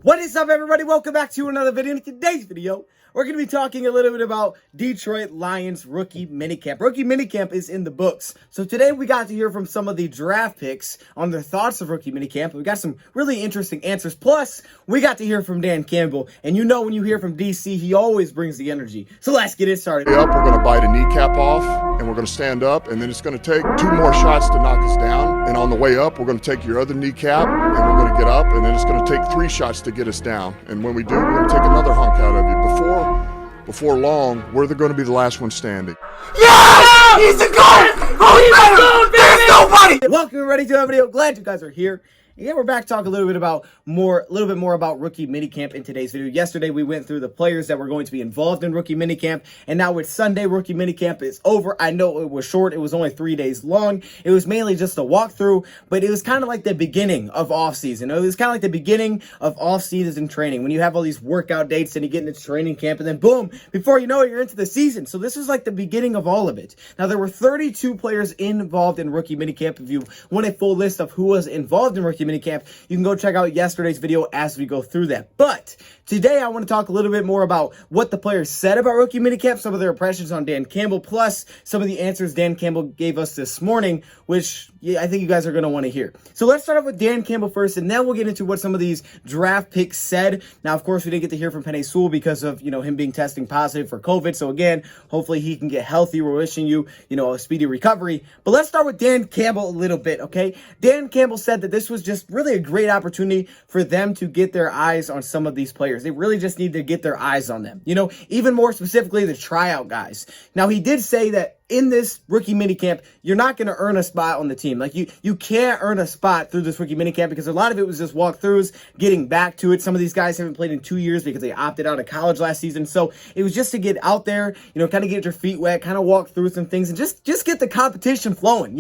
What is up, everybody? Welcome back to another video. In today's video, we're going to be talking a little bit about Detroit Lions rookie minicamp. Rookie minicamp is in the books. So today we got to hear from some of the draft picks on their thoughts of rookie minicamp. We got some really interesting answers. Plus, we got to hear from Dan Campbell. And you know when you hear from DC, he always brings the energy. So let's get it started. Up, we're going to bite a kneecap off, and we're going to stand up, and then it's going to take 2 more shots to knock us down. And on the way up, we're going to take your other kneecap, and we're going to get up, and then it's going to take 3 shots to get us down. And when we do, we're going to take another hunk out of you. Before long, we're going to be the last one standing. Yeah! He's the GOAT! Oh, there's nobody! Welcome everybody to our video. Glad you guys are here. Yeah, we're back to talk a little bit more about rookie minicamp in today's video. Yesterday, we went through the players that were going to be involved in rookie minicamp, and now with Sunday, rookie minicamp is over. I know it was short. It was only 3 days long. It was mainly just a walkthrough, but it was kind of like the beginning of off-season. It was kind of like the beginning of off-season training when you have all these workout dates and you get into training camp, and then boom, before you know it, you're into the season. So this was like the beginning of all of it. Now, there were 32 players involved in rookie minicamp. If you want a full list of who was involved in rookie minicamp, you can go check out yesterday's video as we go through that. But today I want to talk a little bit more about what the players said about rookie minicamp, some of their impressions on Dan Campbell, plus some of the answers Dan Campbell gave us this morning, which I think you guys are going to want to hear. So let's start off with Dan Campbell first, and then we'll get into what some of these draft picks said. Now, of course, we didn't get to hear from Penei Sewell because of, him being testing positive for COVID. So again, hopefully he can get healthy. We're wishing you, a speedy recovery. But let's start with Dan Campbell a little bit, okay? Dan Campbell said that this was just really a great opportunity for them to get their eyes on some of these players. They really just need to get their eyes on them. Even more specifically, the tryout guys. Now, he did say that in this rookie minicamp, you're not going to earn a spot on the team. Like, you can't earn a spot through this rookie minicamp because a lot of it was just walkthroughs, getting back to it. Some of these guys haven't played in 2 years because they opted out of college last season. So it was just to get out there, kind of get your feet wet, kind of walk through some things and just get the competition flowing,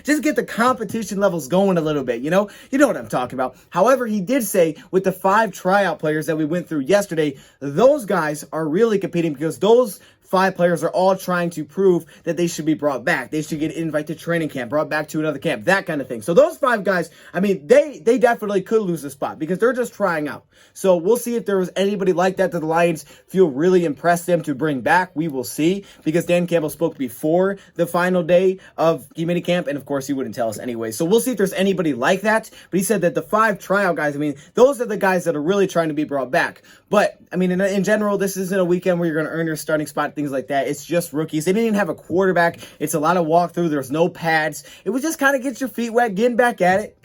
just get the competition levels going a little bit, you know what I'm talking about. However, he did say with the 5 tryout players that we went through yesterday, those guys are really competing because those 5 players are all trying to prove that they should be brought back. They should get invited to training camp, brought back to another camp, that kind of thing. So those 5 guys, they definitely could lose a spot because they're just trying out. So we'll see if there was anybody like that the Lions feel really impressed them to bring back. We will see because Dan Campbell spoke before the final day of the minicamp, and of course he wouldn't tell us anyway. So we'll see if there's anybody like that. But he said that the 5 tryout guys, those are the guys that are really trying to be brought back. But, in general, this isn't a weekend where you're going to earn your starting spot, things like that. It's just rookies. They didn't even have a quarterback. It's a lot of walkthrough. There's no pads. It was just kind of get your feet wet, getting back at it.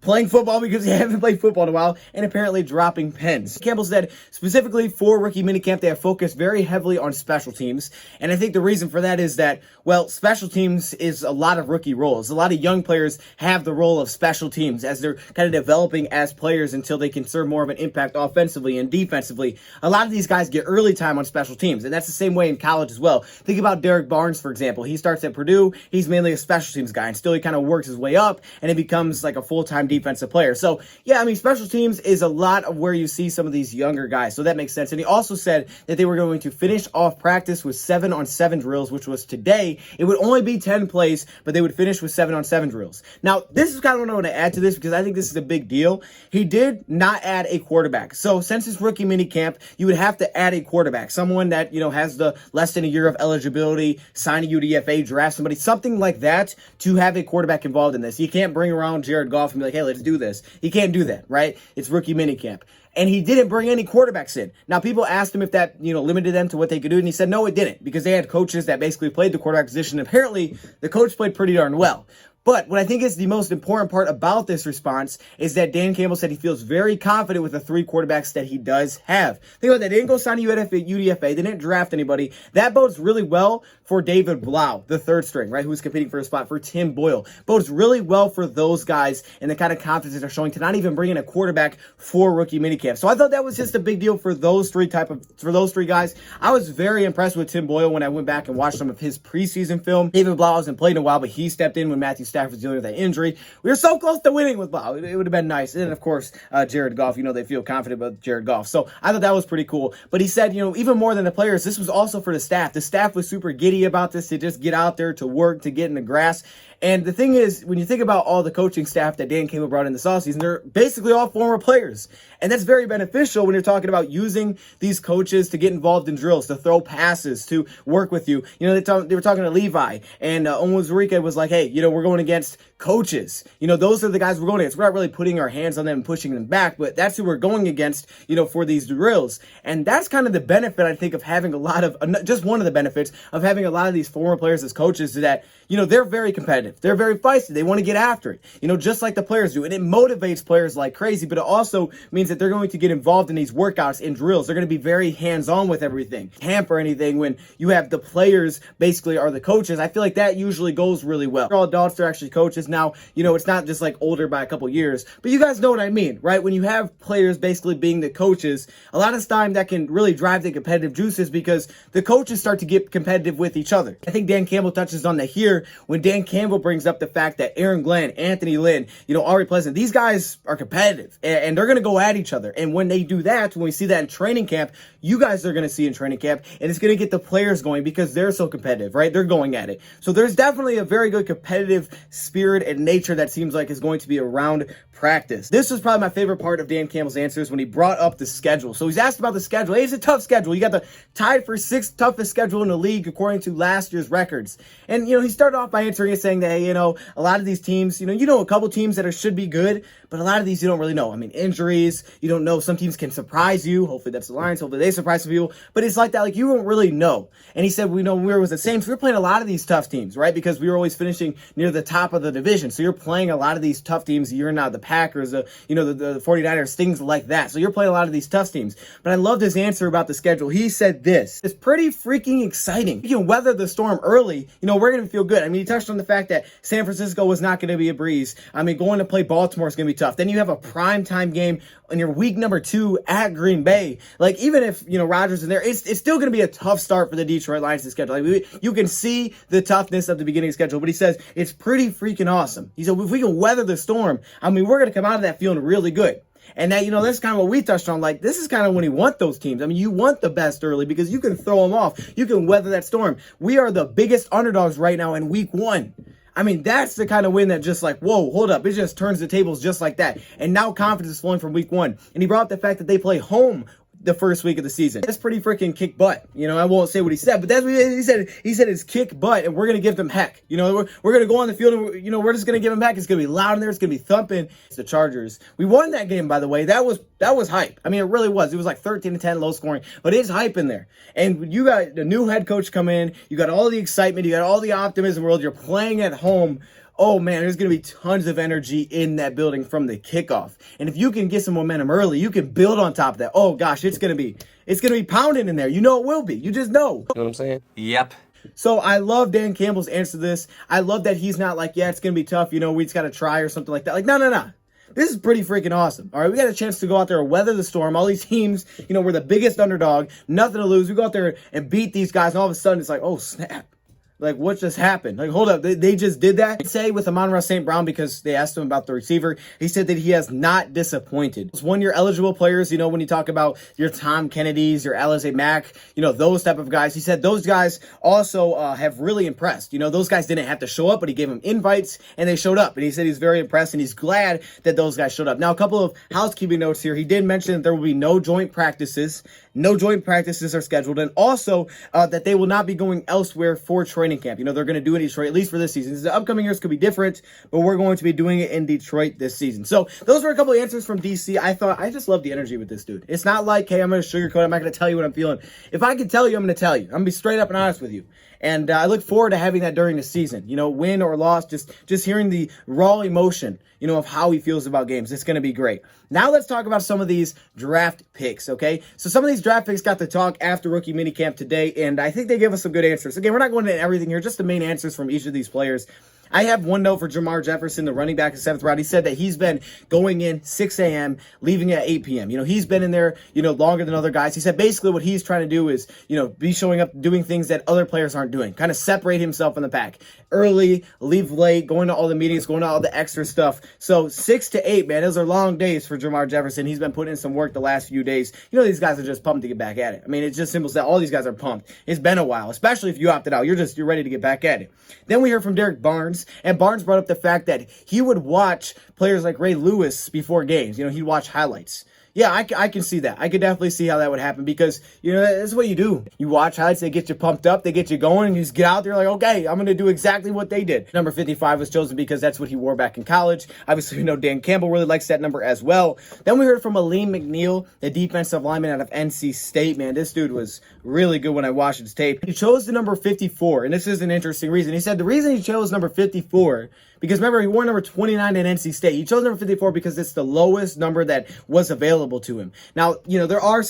Playing football because you haven't played football in a while, and apparently dropping pens. Campbell said specifically for rookie minicamp, they have focused very heavily on special teams. And I think the reason for that is that, special teams is a lot of rookie roles. A lot of young players have the role of special teams as they're kind of developing as players until they can serve more of an impact offensively and defensively. A lot of these guys get early time on special teams, and that's the same way in college as well. Think about Derek Barnes, for example. He starts at Purdue. He's mainly a special teams guy, and still he kind of works his way up, and it becomes like a full-time defensive player. So yeah, special teams is a lot of where you see some of these younger guys. So that makes sense. And he also said that they were going to finish off practice with 7-on-7 drills, which was today. It would only be 10 plays, but they would finish with 7-on-7 drills. Now, this is kind of what I want to add to this because I think this is a big deal. He did not add a quarterback. So since it's rookie minicamp, you would have to add a quarterback, someone that, has the less than a year of eligibility, sign a UDFA, draft somebody, something like that to have a quarterback involved in this. You can't bring around Jared Goff and be like, hey, let's do this. He can't do that, right? It's rookie minicamp. And he didn't bring any quarterbacks in. Now, people asked him if that, limited them to what they could do, and he said, no, it didn't, because they had coaches that basically played the quarterback position. Apparently, the coach played pretty darn well. But what I think is the most important part about this response is that Dan Campbell said he feels very confident with the 3 quarterbacks that he does have. Think about that. They didn't go sign a UDFA. They didn't draft anybody. That bodes really well for David Blau, the 3rd string, right, who's competing for a spot, for Tim Boyle. Bodes really well for those guys and the kind of confidence they're showing to not even bring in a quarterback for rookie minicamp. So I thought that was just a big deal for those 3 guys. I was very impressed with Tim Boyle when I went back and watched some of his preseason film. David Blau hasn't played in a while, but he stepped in when Matthew Stafford's dealing with that injury. We were so close to winning with Blau. It would have been nice. And of course, Jared Goff, they feel confident about Jared Goff. So I thought that was pretty cool. But he said, even more than the players, this was also for the staff. The staff was super giddy about this, to just get out there, to work, to get in the grass. And the thing is, when you think about all the coaching staff that Dan Campbell brought in this offseason, they're basically all former players. And that's very beneficial when you're talking about using these coaches to get involved in drills, to throw passes, to work with you. You know, they were talking to Levi, and Onwuzurike was like, hey, you know, we're going against coaches. You know, those are the guys we're going against. We're not really putting our hands on them and pushing them back, but that's who we're going against, you know, for these drills. And that's kind of the benefit, I think, of having a lot of, just one of the benefits of having a lot of these former players as coaches, is that, you know, they're very competitive. They're very feisty. They want to get after it, you know, just like the players do. And it motivates players like crazy, but it also means that they're going to get involved in these workouts and drills. They're going to be very hands-on with everything. Hamper anything when you have the players basically are the coaches. I feel like that usually goes really well. They're all adults, they're actually coaches. Now, you know, it's not just like older by a couple years, but you guys know what I mean, right? When you have players basically being the coaches, a lot of time that can really drive the competitive juices because the coaches start to get competitive with each other. I think Dan Campbell touches on that here when Dan Campbell brings up the fact that Aaron Glenn, Anthony Lynn, you know, Ari Pleasant, these guys are competitive and they're going to go at each other. And when they do that, when we see that in training camp, you guys are going to see in training camp, and it's going to get the players going because they're so competitive, right? They're going at it. So there's definitely a very good competitive spirit and nature that seems like is going to be around practice. This was probably my favorite part of Dan Campbell's answers when he brought up the schedule. So he's asked about the schedule. Hey, it's a tough schedule. You got the tied for 6th toughest schedule in the league according to last year's records. And, you know, he started off by answering it saying that, hey, you know, a lot of these teams, you know a couple teams that should be good, but a lot of these you don't really know. I mean, injuries, you don't know. Some teams can surprise you. Hopefully that's the Lions. Hopefully they surprise some people. But it's like that, like you don't really know. And he said, we know we were with the Saints. We were playing a lot of these tough teams, right? Because we were always finishing near the top of the division. So you're playing a lot of these tough teams. You're not the Packers, the 49ers, things like that. So you're playing a lot of these tough teams. But I love his answer about the schedule. He said this: it's pretty freaking exciting. You can weather the storm early. You know, we're going to feel good. I mean, he touched on the fact that San Francisco was not going to be a breeze. I mean, going to play Baltimore is going to be tough. Then you have a primetime game in your week number 2 at Green Bay. Like, even if, you know, Rodgers is there, it's still going to be a tough start for the Detroit Lions' schedule. Like, you can see the toughness of the beginning schedule, but he says it's pretty freaking awesome. He said, if we can weather the storm, I mean, we're going to come out of that feeling really good. And that, you know, that's kind of what we touched on. Like, this is kind of when you want those teams. I mean, you want the best early because you can throw them off. You can weather that storm. We are the biggest underdogs right now in week 1. I mean, that's the kind of win that just like, whoa, hold up. It just turns the tables just like that. And now confidence is flowing from week 1. And he brought up the fact that they play home the first week of the season. That's pretty freaking kick butt. You know, I won't say what he said, but that's what he said. He said it's kick butt, and we're going to give them heck. You know, we're going to go on the field, and, you know, we're just going to give them heck. It's going to be loud in there. It's going to be thumping. It's the Chargers. We won that game, by the way. That was hype. I mean, it really was. It was like 13-10, low scoring, but it's hype in there. And you got the new head coach come in. You got all the excitement. You got all the optimism in the world. You're playing at home. Oh, man, there's going to be tons of energy in that building from the kickoff. And if you can get some momentum early, you can build on top of that. Oh, gosh, it's going to be pounding in there. You know it will be. You just know. You know what I'm saying? Yep. So I love Dan Campbell's answer to this. I love that he's not like, yeah, it's going to be tough. You know, we just got to try or something like that. Like, no. This is pretty freaking awesome. All right, we got a chance to go out there and weather the storm. All these teams, you know, we're the biggest underdog. Nothing to lose. We go out there and beat these guys, and all of a sudden it's like, oh, snap. Like, what just happened? Like, hold up, they just did that? Say with Amon-Ra St. Brown, because they asked him about the receiver, he said that he has not disappointed. It's one-year eligible players, you know, when you talk about your Tom Kennedys, your Alize Mack, you know, those type of guys. He said those guys also have really impressed. You know, those guys didn't have to show up, but he gave them invites, and they showed up. And he said he's very impressed, and he's glad that those guys showed up. Now, a couple of housekeeping notes here. He did mention that there will be no joint practices. No joint practices are scheduled, and also that they will not be going elsewhere for training camp. You know, they're going to do it in Detroit, at least for this season. The upcoming years could be different, but we're going to be doing it in Detroit this season. So those were a couple of answers from DC. I just love the energy with this dude. It's not like, hey, I'm going to sugarcoat. I'm not going to tell you what I'm feeling. If I can tell you, I'm going to tell you. I'm going to be straight up and honest with you. And I look forward to having that during the season. You know, win or loss, just hearing the raw emotion, you know, of how he feels about games. It's going to be great. Now let's talk about some of these draft picks, okay? So some of these draft picks got to talk after rookie minicamp today, and I think they gave us some good answers. Again, we're not going into everything here, just the main answers from each of these players. I have one note for Jamar Jefferson, the running back in 7th round. He said that he's been going in 6 a.m., leaving at 8 p.m. You know, he's been in there, you know, longer than other guys. He said basically what he's trying to do is, you know, be showing up, doing things that other players aren't doing, kind of separate himself in the pack. Early, leave late, going to all the meetings, going to all the extra stuff. So 6 to 8, man, those are long days for Jamar Jefferson. He's been putting in some work the last few days. You know, these guys are just pumped to get back at it. I mean, it's just simple as that. All these guys are pumped. It's been a while, especially if you opted out. You're ready to get back at it. Then we heard from Derek Barnes. games. And Barnes brought up the fact that he would watch players like Ray Lewis before games. He'd watch highlights. Yeah, I can see that. I could definitely see how that would happen because, that's what you do. You watch highlights, they get you pumped up, they get you going, and you just get out there like, okay, I'm going to do exactly what they did. Number 55 was chosen because that's what he wore back in college. Obviously, we know Dan Campbell really likes that number as well. Then we heard from Aleem McNeil, the defensive lineman out of NC State. Man, this dude was really good when I watched his tape. He chose the number 54, and this is an interesting reason. He said the reason he chose number 54, because remember, he wore number 29 at NC State. He chose number 54 because it's the lowest number that was available to him. Now, there are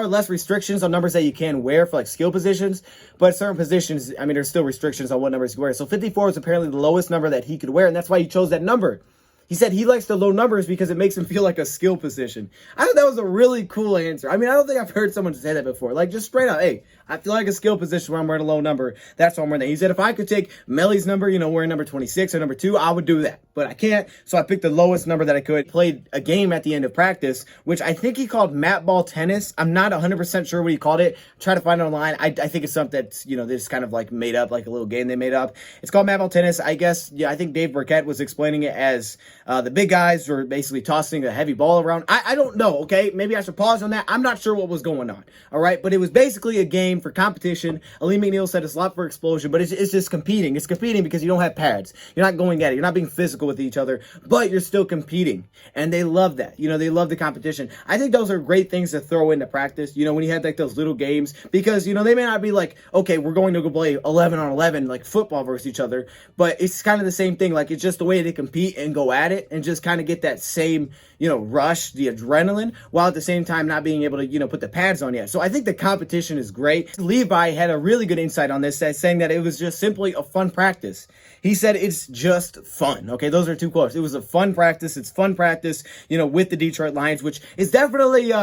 less restrictions on numbers that you can wear for like skill positions, but certain positions, there's still restrictions on what numbers you can wear. So 54 is apparently the lowest number that he could wear, and that's why he chose that number. He said he likes the low numbers because it makes him feel like a skill position. I thought that was a really cool answer. I don't think I've heard someone say that before. Like, just straight up, hey, I feel like a skill position where I'm wearing a low number. That's why I'm wearing that. He said if I could take Melly's number, wearing number 26 or number 2, I would do that. But I can't, so I picked the lowest number that I could. Played a game at the end of practice, which I think he called mat ball tennis. I'm not 100% sure what he called it. Try to find it online. I think it's something that's, they just kind of like made up, like a little game they made up. It's called mat ball tennis. I guess, I think Dave Burkett was explaining it as the big guys were basically tossing a heavy ball around. I don't know, okay? Maybe I should pause on that. I'm not sure what was going on, all right? But it was basically a game for competition. Aleem McNeil said it's a lot for explosion, but it's just competing. It's competing because you don't have pads. You're not going at it. You're not being physical with each other, but you're still competing. And they love that. They love the competition. I think those are great things to throw into practice, when you had like those little games, because, they may not be like, okay, we're going to go play 11 on 11, like football versus each other, but it's kind of the same thing. Like, it's just the way they compete and go at it and just kind of get that same, rush, the adrenaline, while at the same time not being able to, put the pads on yet. So I think the competition is great. Levi had a really good insight on this, saying that it was just simply a fun practice. He said it's just fun. Okay, those are 2 quotes. It was a fun practice. It's fun practice, with the Detroit Lions, which is definitely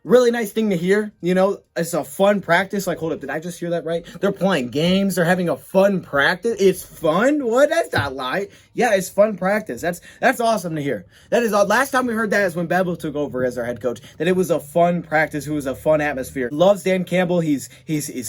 really nice thing to hear. It's a fun practice. Like, hold up, did I just hear that right? They're playing games. They're having a fun practice. It's fun? What? That's not lie. Yeah, it's fun practice. That's awesome to hear. That is last time we heard that is when Bevel took over as our head coach, that it was a fun practice. It was a fun atmosphere. Loves Dan Campbell. He's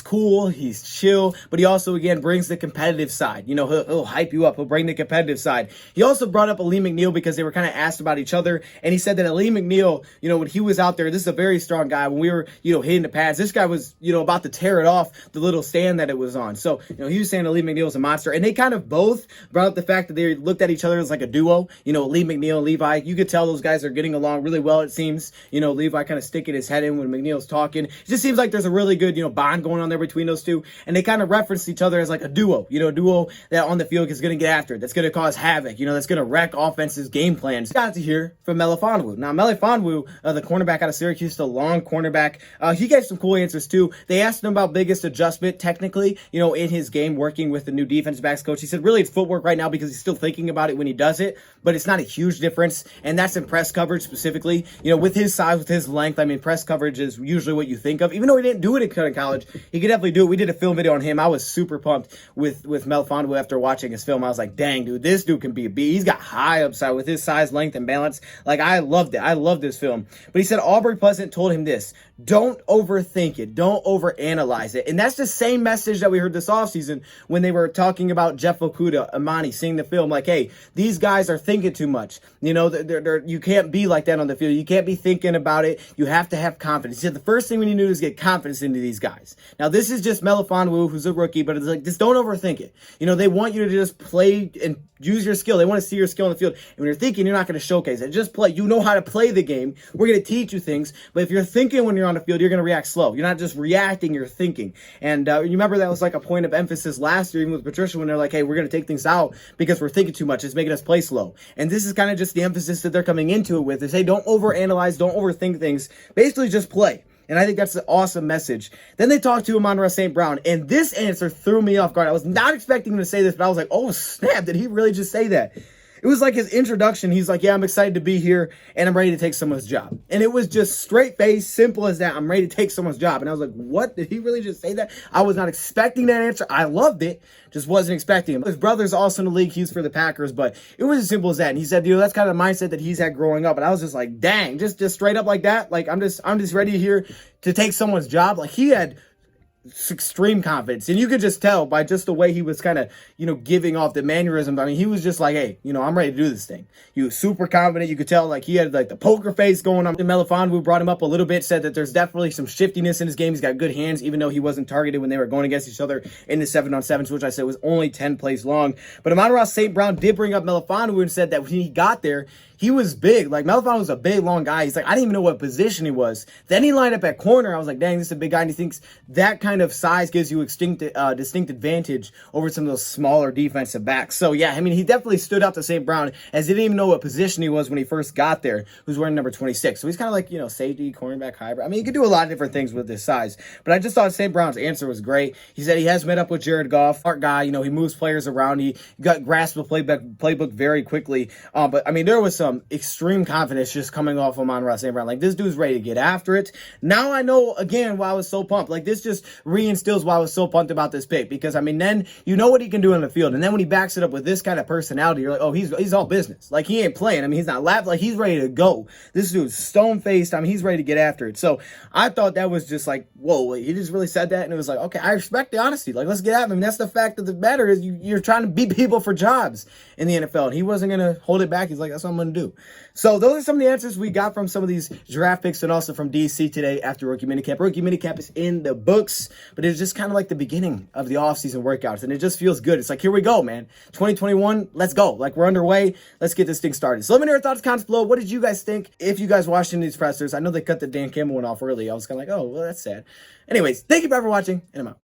cool. He's chill, but he also, again, brings the competitive side. He'll hype you up. He'll bring the competitive side. He also brought up Aleem McNeil because they were kind of asked about each other, and he said that Aleem McNeil, when he was out there, this is a very strong guy. When we were, hitting the pads, this guy was, about to tear it off the little stand that it was on. So, he was saying Aleem McNeil was a monster, and they kind of both brought up the fact that they looked at each other as like a duo. Aleem McNeil and Levi, you could tell those guys are getting along really well, it seems. Levi kind of sticking his head in when McNeil's talking. It just seems like there's a really good, bond going on there between those two, and they kind of referenced each other as like a duo, a duo that on the field is going to get after it, that's going to cause havoc, that's going to wreck offenses' game plans. Got to hear from Melifonwu. Now, Melifonwu, the cornerback out of Syracuse, the long cornerback, he gave some cool answers too. They asked him about biggest adjustment technically, in his game working with the new defensive backs coach. He said really it's footwork right now because he's still thinking about it when he does it, but it's not a huge difference, and that's in press coverage specifically. With his size, with his length, press coverage is usually what you think of. Even though he didn't do it in college, he could definitely do it. We did a film video on him. I was super pumped with Melifonwu after watching his film. I was like, dang, dude, this dude can be a beast. He's got high upside with his size, length, and balance. Like, I loved it. I loved this film. But he said Aubrey Pleasant told him this: don't overthink it. Don't overanalyze it. And that's the same message that we heard this offseason when they were talking about Jeff Okudah, Amani, seeing the film. Like, hey, these guys are thinking too much. You can't be like that on the field. You can't be thinking about it. You have to have confidence. He said the first thing we need to do is get confidence into these guys. Now, this is just Melifonwu, who's a rookie, but it's like, just don't overthink it. They want you to just play and use your skill. They want to see your skill on the field. And when you're thinking, you're not going to showcase it. Just play. You know how to play the game. We're going to teach you things. But if you're thinking when you're on the field, you're going to react slow. You're not just reacting, you're thinking. And you remember that was like a point of emphasis last year, even with Patricia, when they're like, hey, we're going to take things out because we're thinking too much. It's making us play slow. And this is kind of just the emphasis that they're coming into it with. They say, don't overanalyze, don't overthink things. Basically, just play. And I think that's an awesome message. Then they talked to Amon-Ra St. Brown, and this answer threw me off guard. I was not expecting him to say this, but I was like, oh, snap, did he really just say that? It was like his introduction. He's like, yeah, I'm excited to be here, and I'm ready to take someone's job. And it was just straight face, simple as that. I'm ready to take someone's job. And I was like, what? Did he really just say that? I was not expecting that answer. I loved it. Just wasn't expecting him. His brother's also in the league. He's for the Packers, but it was as simple as that. And he said, that's kind of the mindset that he's had growing up. And I was just like, dang, just straight up like that. Like, I'm just ready here to take someone's job. Like, he had extreme confidence. And you could just tell by just the way he was kind of, giving off the mannerisms. I mean, he was just like, hey, I'm ready to do this thing. He was super confident. You could tell like he had like the poker face going on. Melifonwu brought him up a little bit, said that there's definitely some shiftiness in his game. He's got good hands, even though he wasn't targeted when they were going against each other in the 7-on-7s, which I said was only 10 plays long. But Amon-Ra St. Brown did bring up Melifonwu and said that when he got there, he was big. Like, Melifonwu was a big, long guy. He's like, I didn't even know what position he was. Then he lined up at corner. I was like, dang, this is a big guy. And he thinks that kind of size gives you distinct advantage over some of those smaller defensive backs. So, yeah, I mean, he definitely stood out to St. Brown as he didn't even know what position he was when he first got there, who's wearing number 26. So he's kind of like, safety, cornerback, hybrid. I mean, he could do a lot of different things with this size. But I just thought St. Brown's answer was great. He said he has met up with Jared Goff, smart guy. He moves players around. He got grasped the playbook very quickly. But, I mean, there was some extreme confidence just coming off of Amon-Ra St. Brown. Like, this dude's ready to get after it. Now I know, again, why I was so pumped. Like, this just reinstills why I was so pumped about this pick. Because, I mean, then you know what he can do on the field. And then when he backs it up with this kind of personality, you're like, oh, he's all business. Like, he ain't playing. I mean, he's not laughing. Like, he's ready to go. This dude's stone-faced. I mean, he's ready to get after it. So I thought that was just like, whoa, he just really said that. And it was like, okay, I respect the honesty. Like, let's get at him. I mean, that's the fact of the matter is you're trying to beat people for jobs in the NFL. And he wasn't going to hold it back. He's like, that's what I'm going to do. So those are some of the answers we got from some of these draft picks and also from DC today after Rookie Minicamp. Rookie Minicamp is in the books, but it's just kind of like the beginning of the offseason workouts, and it just feels good. It's like, here we go, man. 2021, let's go. Like, we're underway. Let's get this thing started. So let me know your thoughts, comments below. What did you guys think? If you guys watched any of these pressers, I know they cut the Dan Campbell one off early. I was kind of like, oh, well, that's sad. Anyways, thank you for watching, and I'm out.